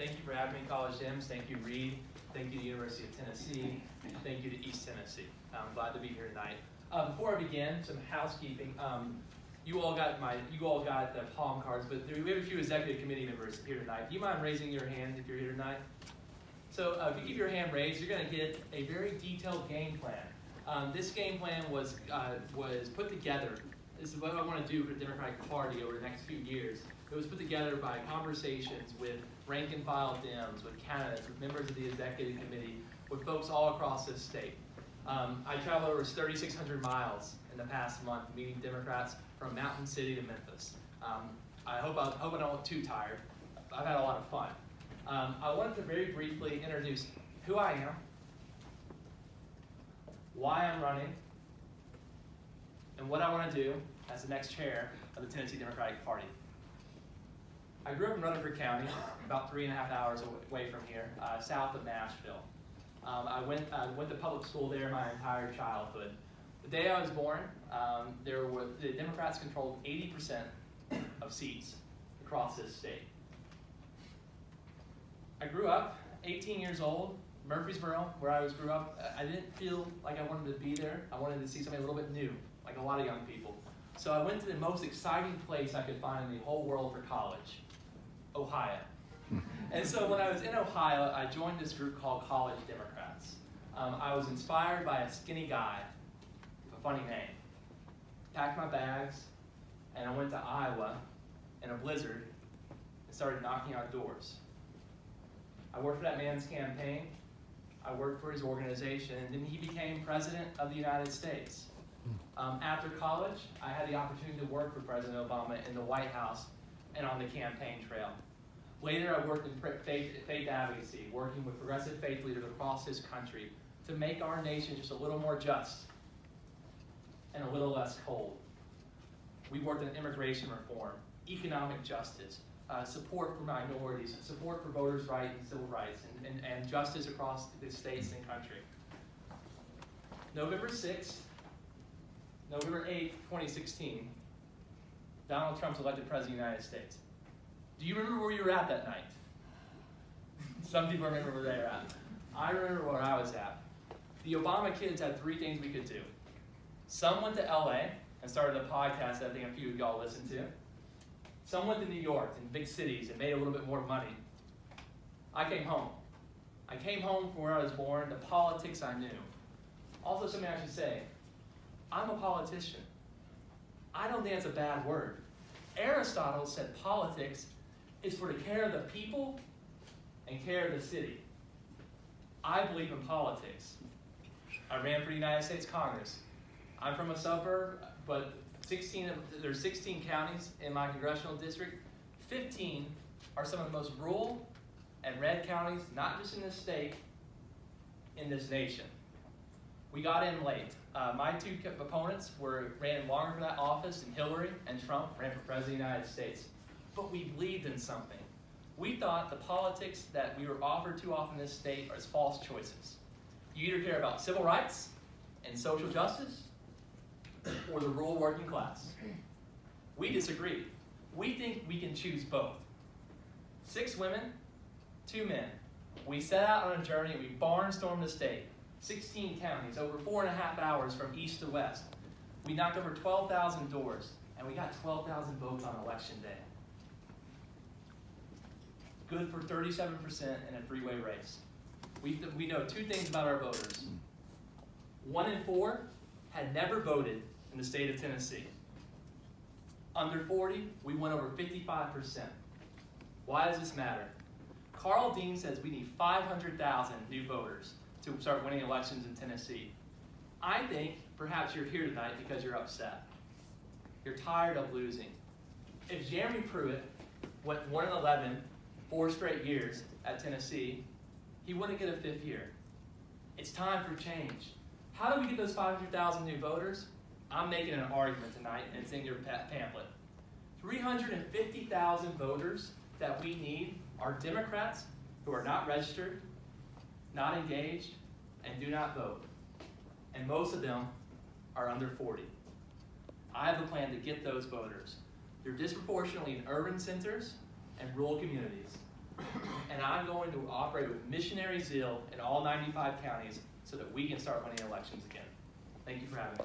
Thank you for having me, College Gyms. Thank you, Reed. Thank you to the University of Tennessee. Thank you to East Tennessee. I'm glad to be here tonight. Before I begin, some housekeeping. You all got the palm cards, but we have a few executive committee members here tonight. Do you mind raising your hand if you're here tonight? So if you keep your hand raised, you're going to get a very detailed game plan. This game plan was put together. This is what I want to do for the Democratic Party over the next few years. It was put together by conversations with rank and file Dems, with candidates, with members of the executive committee, with folks all across this state. I traveled over 3,600 miles in the past month meeting Democrats from Mountain City to Memphis. I hope I don't get too tired. I've had a lot of fun. I wanted to very briefly introduce who I am, why I'm running, and what I want to do as the next chair of the Tennessee Democratic Party. I grew up in Rutherford County, about 3.5 hours away from here, south of Nashville. I went to public school there my entire childhood. The day I was born, the Democrats controlled 80% of seats across this state. I grew up 18 years old, Murfreesboro, where I grew up. I didn't feel like I wanted to be there. I wanted to see something a little bit new, like a lot of young people. So I went to the most exciting place I could find in the whole world for college, Ohio. And so when I was in Ohio, I joined this group called College Democrats. I was inspired by a skinny guy with a funny name. Packed my bags, and I went to Iowa in a blizzard and started knocking on doors. I worked for that man's campaign. I worked for his organization, and then he became president of the United States. After college, I had the opportunity to work for President Obama in the White House and on the campaign trail. Later, I worked in faith advocacy, working with progressive faith leaders across this country to make our nation just a little more just and a little less cold. We worked in immigration reform, economic justice, support for minorities, support for voters' rights and civil rights, and justice across the states and country. November 6th, November 8th, 2016, Donald Trump's elected president of the United States. Do you remember where you were at that night? Some people remember where they were at. I remember where I was at. The Obama kids had 3 things we could do. Some went to LA and started a podcast that I think a few of y'all listened to. Some went to New York and big cities and made a little bit more money. I came home. I came home from where I was born, the politics I knew. Also, something I should say, I'm a politician. I don't think that's a bad word. Aristotle said politics is for the care of the people and care of the city. I believe in politics. I ran for the United States Congress. I'm from a suburb, but there's 16 counties in my congressional district. 15 are some of the most rural and red counties, not just in this state, in this nation. We got in late. My 2 opponents ran longer for that office, and Hillary and Trump ran for president of the United States. But we believed in something. We thought the politics that we were offered too often in this state are false choices. You either care about civil rights and social justice, or the rural working class. We disagreed. We think we can choose both. 6 women, 2 men. We set out on a journey and we barnstormed the state. 16 counties, over 4.5 hours from east to west. We knocked over 12,000 doors, and we got 12,000 votes on election day. Good for 37% in a 3-way race. We know 2 things about our voters. 1 in 4 had never voted in the state of Tennessee. Under 40, we went over 55%. Why does this matter? Carl Dean says we need 500,000 new voters to start winning elections in Tennessee. I think perhaps you're here tonight because you're upset. You're tired of losing. If Jeremy Pruitt went 1-11, 4 straight years at Tennessee, he wouldn't get a 5th year. It's time for change. How do we get those 500,000 new voters? I'm making an argument tonight, and it's in your pamphlet. 350,000 voters that we need are Democrats who are not registered, not engaged, and do not vote. And most of them are under 40. I have a plan to get those voters. They're disproportionately in urban centers and rural communities. And I'm going to operate with missionary zeal in all 95 counties so that we can start winning elections again. Thank you for having me.